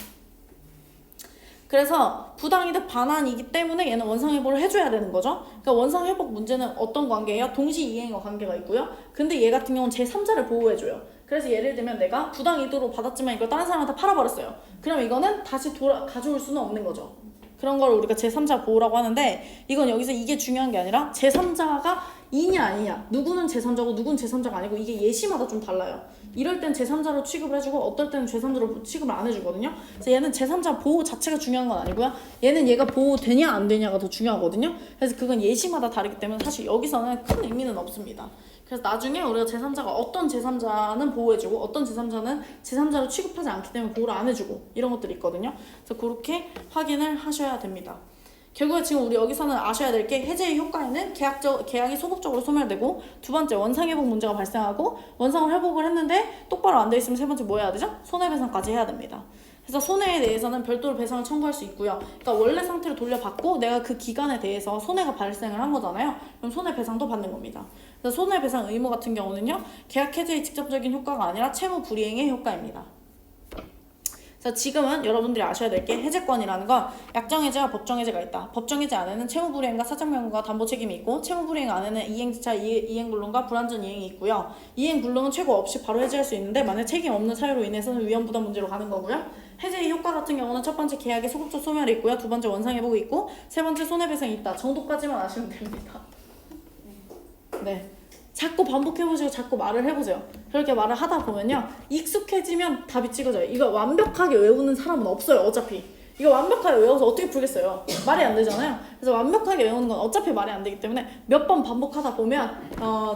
그래서 부당이득 반환이기 때문에 얘는 원상회복을 해줘야 되는 거죠. 그러니까 원상회복 문제는 어떤 관계예요? 동시이행과 관계가 있고요. 근데 얘 같은 경우는 제3자를 보호해줘요. 그래서 예를 들면 내가 부당이득으로 받았지만 이걸 다른 사람한테 팔아버렸어요. 그럼 이거는 다시 가져올 수는 없는 거죠. 그런 걸 우리가 제3자 보호라고 하는데 이건 여기서 이게 중요한 게 아니라 제3자가 이냐 아니냐 누구는 제3자고 누구는 제3자가 아니고 이게 예시마다 좀 달라요. 이럴 땐 제3자로 취급을 해주고 어떨 때는 제3자로 취급을 안 해주거든요. 그래서 얘는 제3자 보호 자체가 중요한 건 아니고요. 얘는 얘가 보호되냐 안 되냐가 더 중요하거든요. 그래서 그건 예시마다 다르기 때문에 사실 여기서는 큰 의미는 없습니다. 그래서 나중에 우리가 제3자가 어떤 제3자는 보호해주고 어떤 제3자는 제3자로 취급하지 않기 때문에 보호를 안 해주고 이런 것들이 있거든요. 그래서 그렇게 확인을 하셔야 됩니다. 결국에 지금 우리 여기서는 아셔야 될 게 해제의 효과에는 계약이 소급적으로 소멸되고 두 번째 원상회복 문제가 발생하고 원상을 회복을 했는데 똑바로 안 돼 있으면 세 번째 뭐 해야 되죠? 손해배상까지 해야 됩니다. 그래서 손해에 대해서는 별도로 배상을 청구할 수 있고요. 그러니까 원래 상태로 돌려받고 내가 그 기간에 대해서 손해가 발생을 한 거잖아요. 그럼 손해배상도 받는 겁니다. 그래서 손해배상 의무 같은 경우는요. 계약 해제의 직접적인 효과가 아니라 채무 불이행의 효과입니다. 그래서 지금은 여러분들이 아셔야 될 게 해제권이라는 건 약정해제와 법정해제가 있다. 법정해제 안에는 채무불이행과 사적명령과 담보책임이 있고 채무불이행 안에는 이행지차, 이행불능과 불완전 이행이 있고요. 이행불능은 최고 없이 바로 해제할 수 있는데 만약 책임 없는 사유로 인해서는 위험부담 문제로 가는 거고요. 해제의 효과 같은 경우는 첫 번째 계약의 소급적 소멸이 있고요. 두 번째 원상회복이 있고 세 번째 손해배상이 있다. 정도까지만 아시면 됩니다. 네. 자꾸 반복해보시고 자꾸 말을 해보세요. 그렇게 말을 하다 보면요. 익숙해지면 답이 찍어져요. 이거 완벽하게 외우는 사람은 없어요. 어차피. 이거 완벽하게 외워서 어떻게 풀겠어요. 말이 안 되잖아요. 그래서 완벽하게 외우는 건 어차피 말이 안 되기 때문에 몇 번 반복하다 보면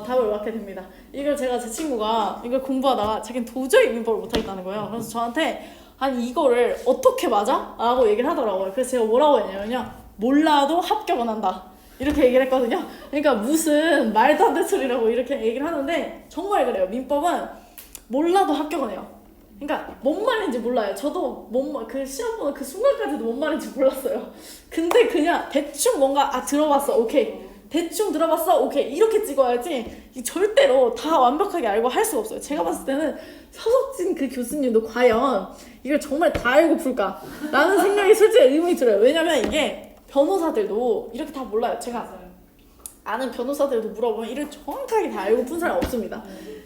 답을 맞게 됩니다. 이걸 제가 제 친구가 이걸 공부하다가 자기는 도저히 민법을 못하겠다는 거예요. 그래서 저한테 아니 이거를 어떻게 맞아? 라고 얘기를 하더라고요. 그래서 제가 뭐라고 했냐면요. 몰라도 합격은 한다. 이렇게 얘기를 했거든요. 그러니까 무슨 말도 안 되는 소리라고 이렇게 얘기를 하는데 정말 그래요. 민법은 몰라도 합격은 해요. 그러니까 뭔 말인지 몰라요. 저도 그 시험 보는 그 순간까지도 뭔 말인지 몰랐어요. 근데 그냥 대충 뭔가 들어봤어. 오케이. 대충 들어봤어. 오케이. 이렇게 찍어야지 절대로 다 완벽하게 알고 할 수가 없어요. 제가 봤을 때는 서석진 그 교수님도 과연 이걸 정말 다 알고 풀까? 라는 생각이 솔직히 의문이 들어요. 왜냐면 이게 변호사들도 이렇게 다 몰라요. 제가 아는 변호사들도 물어보면 이를 정확하게 다 알고 푼 사람 없습니다.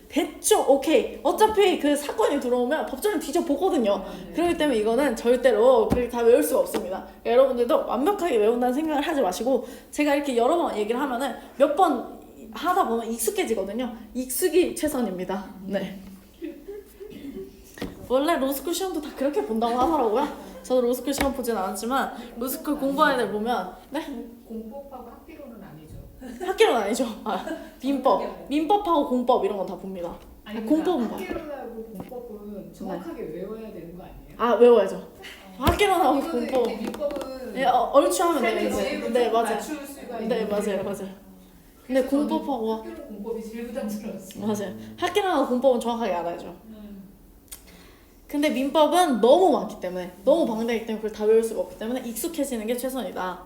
대충 오케이 어차피 그 사건이 들어오면 법정에 뒤져보거든요. 그렇기 때문에 이거는 절대로 그렇게 다 외울 수가 없습니다. 그러니까 여러분들도 완벽하게 외운다는 생각을 하지 마시고 제가 이렇게 여러 번 얘기를 하면은 몇 번 하다 보면 익숙해지거든요. 익숙이 최선입니다. 네. 원래 로스쿨 시험도 다 그렇게 본다고 하더라고요. 저도 로스쿨 시험 보진 않았지만 로스쿨 공부하는 애들 보면 네? 공법하고 학기로는 아니죠. 학기로는 아니죠. 민법하고 공법 이런 건 다 봅니다. 아니, 공법은 봐. 학기로하고 공법은 정확하게 외워야 되는 거 아니에요? 외워야죠. 학기로는 공법. 민법은 얼추 하면 삶의 돼요. 지혜로 네, 맞아요. 맞출 수가 있는 네, 맞아요. 근데 공법하고 학기로 공법이 제일 부담스러웠어요. 맞아요. 학기로는 공법은 정확하게 알아야죠. 근데 민법은 너무 많기 때문에 너무 방대하기 때문에 그걸 다 외울 수가 없기 때문에 익숙해지는 게 최선이다.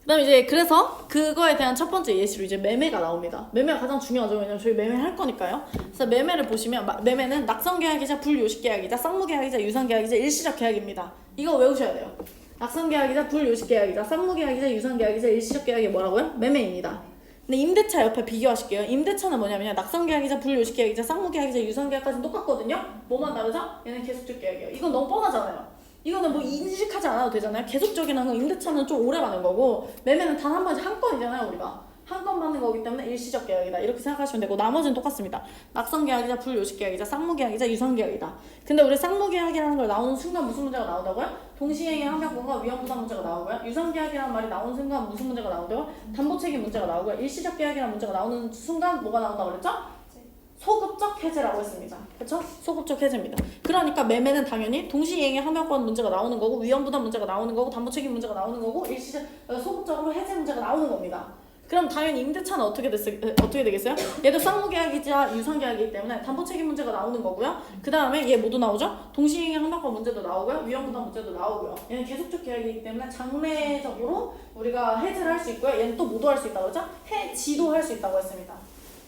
그다음 이제 그래서 그거에 대한 첫 번째 예시로 이제 매매가 나옵니다. 매매가 가장 중요하죠. 왜냐면 저희 매매 할 거니까요. 그래서 매매를 보시면 매매는 낙선계약이자 불요식계약이자 쌍무계약이자 유상계약이자 일시적 계약입니다. 이거 외우셔야 돼요. 낙선계약이자 불요식계약이자 쌍무계약이자 유상계약이자 일시적 계약이 뭐라고요? 매매입니다. 근데 임대차 옆에 비교하실게요. 임대차는 뭐냐면요. 낙선계약이자 불요식계약이자 쌍무계약이자 유상계약까지는 똑같거든요. 뭐만 다르죠? 얘는 계속적 계약이에요. 이건 너무 뻔하잖아요. 이거는 뭐 인식하지 않아도 되잖아요. 계속적이라는 건 임대차는 좀 오래 가는 거고 매매는 단 한 번에 한 건이잖아요. 우리가 한 건 받는 거기 때문에 일시적 계약이다 이렇게 생각하시면 되고, 나머지는 똑같습니다. 낙선 계약이자 불요식 계약이자 쌍무 계약이자 유상 계약이다. 근데 우리 쌍무 계약이라는 걸 나오는 순간 무슨 문제가 나오다고요? 동시행위 항변권과 위험부담 문제가 나오고요. 유상 계약이라는 말이 나오는 순간 무슨 문제가 나오고요? 담보 책임 문제가 나오고요. 일시적 계약이라는 문제가 나오는 순간 뭐가 나온다고 그랬죠? 소급적 해제라고 했습니다. 그렇죠? 소급적 해제입니다. 그러니까 매매는 당연히 동시행위 항변권 문제가 나오는 거고, 위험부담 문제가 나오는 거고, 담보책임 문제가 나오는 거고, 일시적 소급적으로 해제 문제가 나오는 겁니다. 그럼 당연히 임대차는 어떻게 되겠어요? 얘도 쌍무계약이자 유상계약이기 때문에 담보책임 문제가 나오는 거고요. 그 다음에 얘 모두 나오죠? 동시행위 항변권 문제도 나오고요. 위험부담 문제도 나오고요. 얘는 계속적 계약이기 때문에 장래적으로 우리가 해제를 할 수 있고요. 얘는 또 모두 할 수 있다고 했죠? 해지도 할 수 있다고 했습니다.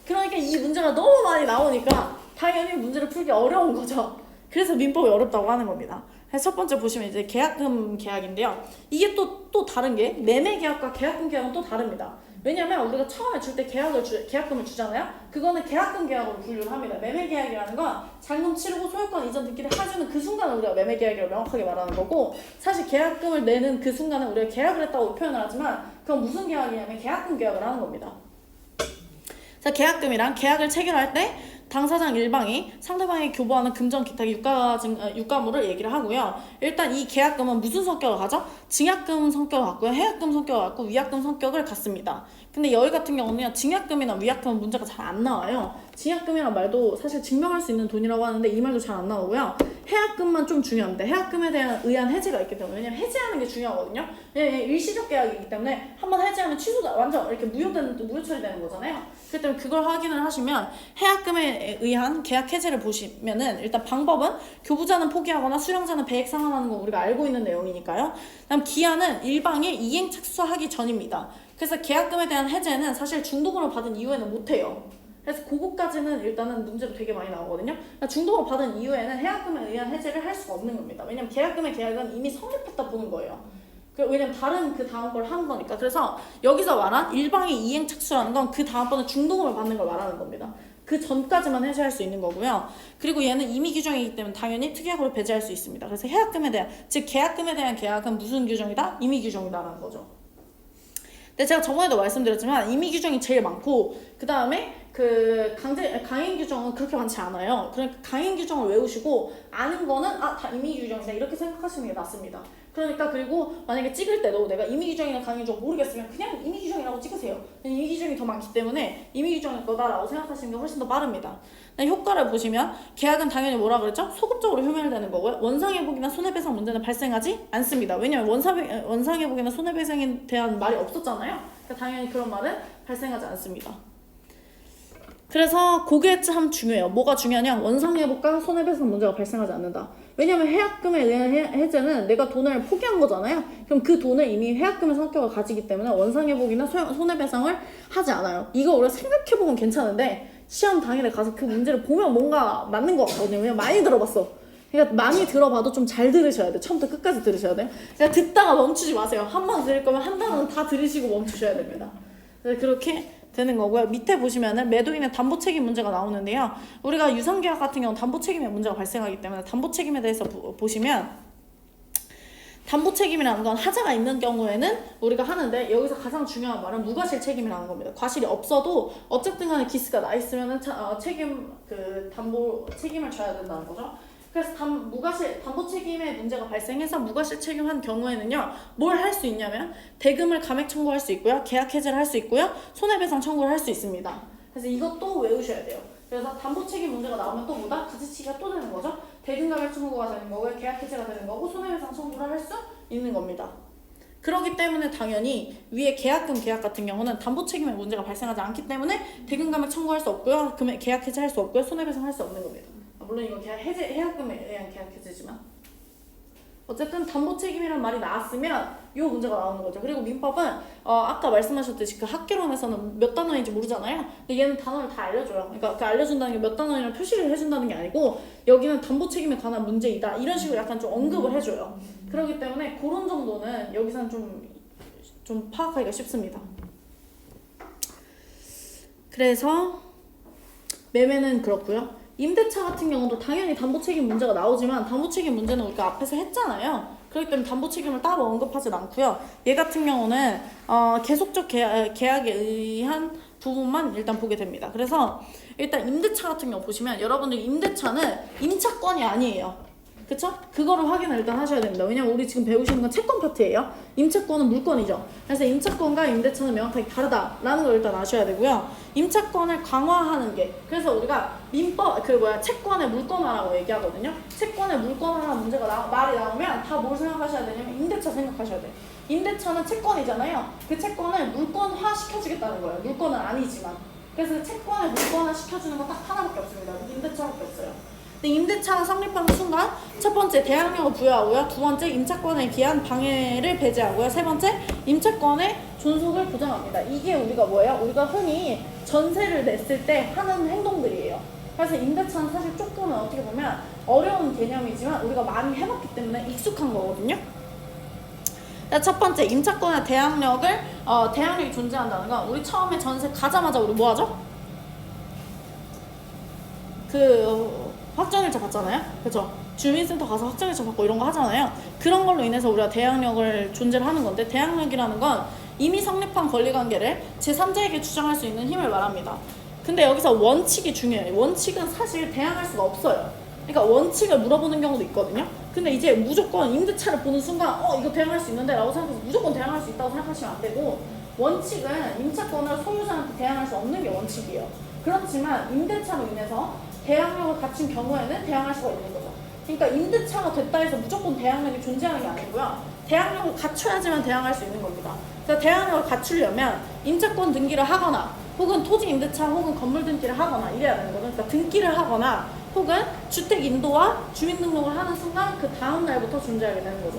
그러니까 이 문제가 너무 많이 나오니까 당연히 문제를 풀기 어려운 거죠. 그래서 민법이 어렵다고 하는 겁니다. 그래서 첫 번째 보시면 이제 계약금 계약인데요. 이게 또 다른 게 매매 계약과 계약금 계약은 또 다릅니다. 왜냐면 우리가 처음에 줄 때 계약금을 주잖아요. 그거는 계약금 계약으로 분류를 합니다. 매매 계약이라는 건 잔금 치르고 소유권 이전 등기를 해주는 그 순간을 우리가 매매 계약이라고 명확하게 말하는 거고, 사실 계약금을 내는 그 순간은 우리가 계약을 했다고 표현을 하지만 그건 무슨 계약이냐면 계약금 계약을 하는 겁니다. 자, 계약금이란 계약을 체결할 때 당사장 일방이 상대방이 교부하는 금전 기타 유가물을 얘기를 하고요. 일단 이 계약금은 무슨 성격을 가져? 증약금 성격을 갖고요. 해약금 성격을 갖고 위약금 성격을 갖습니다. 근데 여기 같은 경우는 증약금이나 위약금은 문제가 잘 안 나와요. 증약금이란 말도 사실 증명할 수 있는 돈이라고 하는데 이 말도 잘 안 나오고요. 해약금만 좀 중요한데 해약금에 대한 의한 해제가 있기 때문에, 왜냐면 해제하는 게 중요하거든요. 일시적 계약이기 때문에 한번 해제하면 취소가 완전 이렇게 무효 처리되는 거잖아요. 그렇기 때문에 그걸 확인을 하시면 해약금에 의한 계약 해제를 보시면은 일단 방법은 교부자는 포기하거나 수령자는 배액 상환하는 거 우리가 알고 있는 내용이니까요. 그다음 기한은 일방이 이행 착수하기 전입니다. 그래서 계약금에 대한 해제는 사실 중도금을 받은 이후에는 못해요. 그래서 그거까지는 일단은 문제도 되게 많이 나오거든요. 그러니까 중도금을 받은 이후에는 해약금에 의한 해제를 할 수가 없는 겁니다. 왜냐면 계약금의 계약은 이미 성립했다 보는 거예요. 왜냐면 다른 그 다음 걸 하는 거니까. 그래서 여기서 말한 일방의 이행 착수라는 건 그 다음번에 중도금을 받는 걸 말하는 겁니다. 그 전까지만 해제할 수 있는 거고요. 그리고 얘는 임의 규정이기 때문에 당연히 특약으로 배제할 수 있습니다. 그래서 해약금에 대한, 즉 계약금에 대한 계약은 무슨 규정이다? 임의 규정이다라는 거죠. 근데 제가 저번에도 말씀드렸지만 임의 규정이 제일 많고, 그 다음에 그 강행 규정은 그렇게 많지 않아요. 그러니까 강행 규정을 외우시고 아는 거는 다 임의 규정이다 이렇게 생각하시는 게 낫습니다. 그러니까 그리고 만약에 찍을 때도 내가 임의 규정이나 강행 규정 모르겠으면 그냥 임의 규정이라고 찍으세요. 임의 규정이 더 많기 때문에 임의 규정일 거다라고 생각하시는 게 훨씬 더 빠릅니다. 효과를 보시면 계약은 당연히 뭐라 그랬죠? 소급적으로 효멸되는 거고요. 원상회복이나 손해배상 문제는 발생하지 않습니다. 왜냐면 원상회복이나 손해배상에 대한 말이 없었잖아요. 그러니까 당연히 그런 말은 발생하지 않습니다. 그래서 그게 참 중요해요. 뭐가 중요하냐? 원상회복과 손해배상 문제가 발생하지 않는다. 왜냐면 해약금에 의한 해제는 내가 돈을 포기한 거잖아요. 그럼 그 돈을 이미 해약금의 성격을 가지기 때문에 원상회복이나 손해배상을 하지 않아요. 이거 우리가 생각해보면 괜찮은데 시험 당일에 가서 그 문제를 보면 뭔가 맞는 것 같거든요. 왜냐면 많이 들어봤어. 그러니까 많이 들어봐도 좀 잘 들으셔야 돼요. 처음부터 끝까지 들으셔야 돼요. 그러니까 듣다가 멈추지 마세요. 한 번 들을 거면 한 단어는 다 들으시고 멈추셔야 됩니다. 그렇게 되는 거고요. 밑에 보시면은 매도인의 담보 책임 문제가 나오는데요. 우리가 유상계약 같은 경우는 담보 책임에 문제가 발생하기 때문에 담보 책임에 대해서 보시면 담보 책임이라는 건 하자가 있는 경우에는 우리가 하는데, 여기서 가장 중요한 말은 무과실 책임이라는 겁니다. 과실이 없어도 어쨌든 간에 기스가 나 있으면은 담보 책임을 져야 된다는 거죠. 그래서 담보 책임에 문제가 발생해서 무과실 책임한 경우에는요, 뭘 할 수 있냐면 대금을 감액 청구할 수 있고요, 계약 해제를 할 수 있고요, 손해배상 청구를 할 수 있습니다. 그래서 이것도 외우셔야 돼요. 그래서 담보 책임 문제가 나오면 또 뭐다? 가지치기가 또 되는 거죠. 대금 감액 청구가 되는 거고요, 계약 해제가 되는 거고, 손해배상 청구를 할 수 있는 겁니다. 그렇기 때문에 당연히 위에 계약금 계약 같은 경우는 담보 책임에 문제가 발생하지 않기 때문에 대금 감액 청구할 수 없고요, 계약 해제할 수 없고요, 손해배상 할 수 없는 겁니다. 물론 이건 해약금에 의한 계약 해제지만 어쨌든 담보 책임이란 말이 나왔으면 이 문제가 나오는 거죠. 그리고 민법은 아까 말씀하셨듯이 그 학개론에서는 몇 단원인지 모르잖아요. 근데 얘는 단원을 다 알려줘요. 그러니까 그 알려준다는 게 몇 단원이라는 표시를 해준다는 게 아니고 여기는 담보 책임에 관한 문제이다 이런 식으로 약간 좀 언급을 해줘요. 그렇기 때문에 그런 정도는 여기서는 좀 파악하기가 쉽습니다. 그래서 매매는 그렇고요. 임대차 같은 경우도 당연히 담보책임 문제가 나오지만 담보책임 문제는 우리가 앞에서 했잖아요. 그렇기 때문에 담보책임을 따로 언급하진 않고요. 얘 같은 경우는 계속적 계약에 의한 부분만 일단 보게 됩니다. 그래서 일단 임대차 같은 경우 보시면 여러분들 임대차는 임차권이 아니에요. 그쵸? 그거를 확인을 일단 하셔야 됩니다. 왜냐면 우리 지금 배우시는 건 채권 파트예요. 임차권은 물건이죠. 그래서 임차권과 임대차는 명확하게 다르다라는 걸 일단 아셔야 되고요. 임차권을 강화하는 게 그래서 우리가 민법 채권의 물권화라고 얘기하거든요. 채권의 물권화라는 문제가 말이 나오면 다 뭘 생각하셔야 되냐면 임대차 생각하셔야 돼요. 임대차는 채권이잖아요. 그 채권을 물권화 시켜주겠다는 거예요. 물권은 아니지만. 그래서 채권을 물권화 시켜주는 건 딱 하나밖에 없습니다. 임대차밖에 없어요. 근데 임대차가 성립하는 순간 첫 번째 대항력을 부여하고요. 두 번째 임차권에 기한 방해를 배제하고요. 세 번째 임차권의 존속을 보장합니다. 이게 우리가 뭐예요? 우리가 흔히 전세를 냈을 때 하는 행동들이에요. 그래서 임대차는 사실 조금은 어떻게 보면 어려운 개념이지만 우리가 많이 해봤기 때문에 익숙한 거거든요. 첫 번째 임차권의 대항력이 존재한다는 건 우리 처음에 전세 가자마자 우리 뭐 하죠? 확정일자 받잖아요. 그죠? 주민센터 가서 확정일자 받고 이런 거 하잖아요. 그런 걸로 인해서 우리가 대항력을 존재를 하는 건데 대항력이라는 건 이미 성립한 권리관계를 제3자에게 주장할 수 있는 힘을 말합니다. 근데 여기서 원칙이 중요해요. 원칙은 사실 대항할 수가 없어요. 그러니까 원칙을 물어보는 경우도 있거든요. 근데 이제 무조건 임대차를 보는 순간 이거 대항할 수 있는데 라고 생각해서 무조건 대항할 수 있다고 생각하시면 안 되고 원칙은 임차권을 소유자한테 대항할 수 없는 게 원칙이에요. 그렇지만 임대차로 인해서 대항력을 갖춘 경우에는 대항할 수가 있는 거죠. 그러니까 임대차가 됐다 해서 무조건 대항력이 존재하는 게 아니고요. 대항력을 갖춰야지만 대항할 수 있는 겁니다. 그래서 대항력을 갖추려면 임차권 등기를 하거나 혹은 토지 임대차 혹은 건물 등기를 하거나 이래야 되는 거죠. 그러니까 등기를 하거나 혹은 주택 인도와 주민등록을 하는 순간 그 다음 날부터 존재하게 되는 거죠.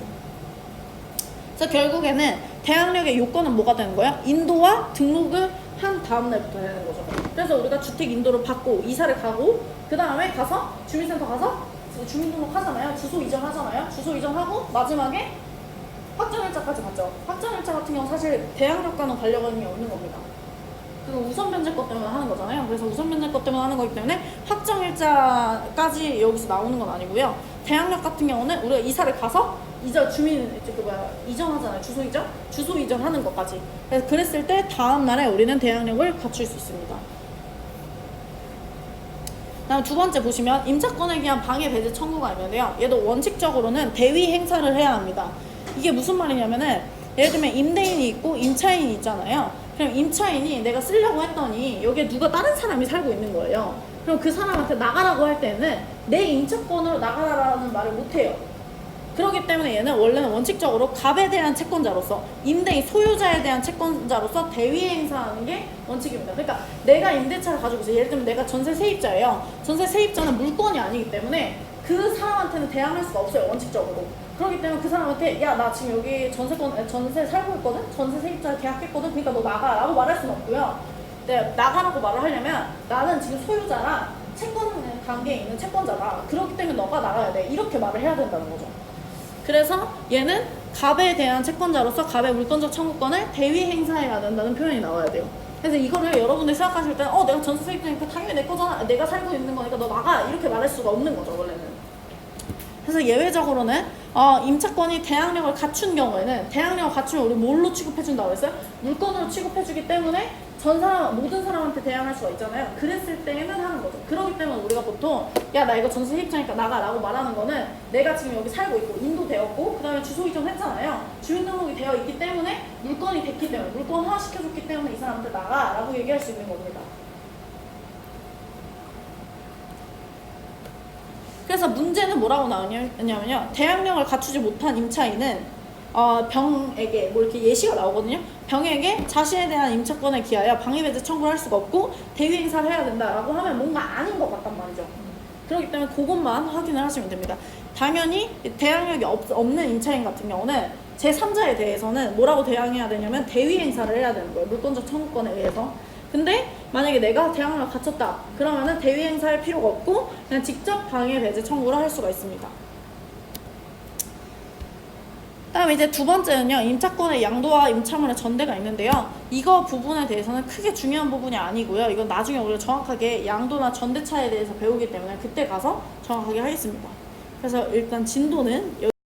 그래서 결국에는 대항력의 요건은 뭐가 되는 거예요? 인도와 등록을 한 다음 날부터 되는 거죠. 그래서 우리가 주택 인도를 받고 이사를 가고 그 다음에 가서 주민센터 가서 주민등록 하잖아요. 주소 이전하잖아요. 주소 이전하고 마지막에 확정일자까지 받죠. 확정일자 같은 경우 사실 대항력과는 관련이 없는 겁니다. 그거 우선 변제권 때문에 하는 거잖아요. 그래서 우선 변제권 때문에 하는 거기 때문에 확정일자까지 여기서 나오는 건 아니고요. 대항력 같은 경우는 우리가 이사를 가서 이전하잖아요. 주소 이전하는 것까지. 그래서 그랬을 때 다음 날에 우리는 대항력을 갖출 수 있습니다. 다음 두 번째 보시면 임차권에 대한 방해 배제 청구가 있는데요. 얘도 원칙적으로는 대위 행사를 해야 합니다. 이게 무슨 말이냐면은 예를 들면 임대인이 있고 임차인이 있잖아요. 그럼 임차인이 내가 쓰려고 했더니 여기에 누가 다른 사람이 살고 있는 거예요. 그럼 그 사람한테 나가라고 할 때는 내 임차권으로 나가라는 말을 못해요. 그렇기 때문에 얘는 원래는 원칙적으로 갑에 대한 채권자로서 임대인 소유자에 대한 채권자로서 대위 행사하는 게 원칙입니다. 그러니까 내가 임대차를 가지고 있어요. 예를 들면 내가 전세 세입자예요. 전세 세입자는 물건이 아니기 때문에 그 사람한테는 대항할 수가 없어요. 원칙적으로. 그렇기 때문에 그 사람한테 야 나 지금 여기 전세 살고 있거든? 전세 세입자 계약했거든? 그러니까 너 나가 라고 말할 수는 없고요. 나가라고 말을 하려면 나는 지금 소유자랑 채권 관계에 있는 채권자다. 그렇기 때문에 너가 나가야 돼. 이렇게 말을 해야 된다는 거죠. 그래서 얘는 갑에 대한 채권자로서 갑의 물권적 청구권을 대위 행사해야 된다는 표현이 나와야 돼요. 그래서 이거를 여러분들이 생각하실 때는 내가 전세 세입자니까 당연히 내 거잖아. 내가 살고 있는 거니까 너 나가. 이렇게 말할 수가 없는 거죠, 원래는. 그래서 예외적으로는 임차권이 대항력을 갖춘 경우에는 대항력을 갖추면 우리 뭘로 취급해준다고 했어요? 물건으로 취급해주기 때문에 모든 사람한테 대항할 수가 있잖아요. 그랬을 때는 하는 거죠. 그렇기 때문에 우리가 보통 야 나 이거 전세 세입자니까 나가 라고 말하는 거는 내가 지금 여기 살고 있고 인도되었고 그 다음에 주소 이전했잖아요. 주민등록이 되어 있기 때문에 물건이 됐기 때문에 물건화 시켜줬기 때문에 이 사람한테 나가 라고 얘기할 수 있는 겁니다. 그래서 문제는 뭐라고 나오냐면요. 대항력을 갖추지 못한 임차인은 병에게 이렇게 예시가 나오거든요. 병에게 자신에 대한 임차권에 기하여 방해배제 청구를 할 수가 없고 대위 행사를 해야 된다라고 하면 뭔가 아닌 것 같단 말이죠. 그렇기 때문에 그것만 확인을 하시면 됩니다. 당연히 대항력이 없는 임차인 같은 경우는 제3자에 대해서는 뭐라고 대항해야 되냐면 대위 행사를 해야 되는 거예요. 물권적 청구권에 의해서. 근데 만약에 내가 대항력을 갖췄다 그러면은 대위 행사할 필요가 없고 그냥 직접 방해 배제 청구를 할 수가 있습니다. 그다음에 이제 두 번째는요, 임차권의 양도와 임차물의 전대가 있는데요. 이거 부분에 대해서는 크게 중요한 부분이 아니고요. 이건 나중에 우리가 정확하게 양도나 전대 차에 대해서 배우기 때문에 그때 가서 정확하게 하겠습니다. 그래서 일단 진도는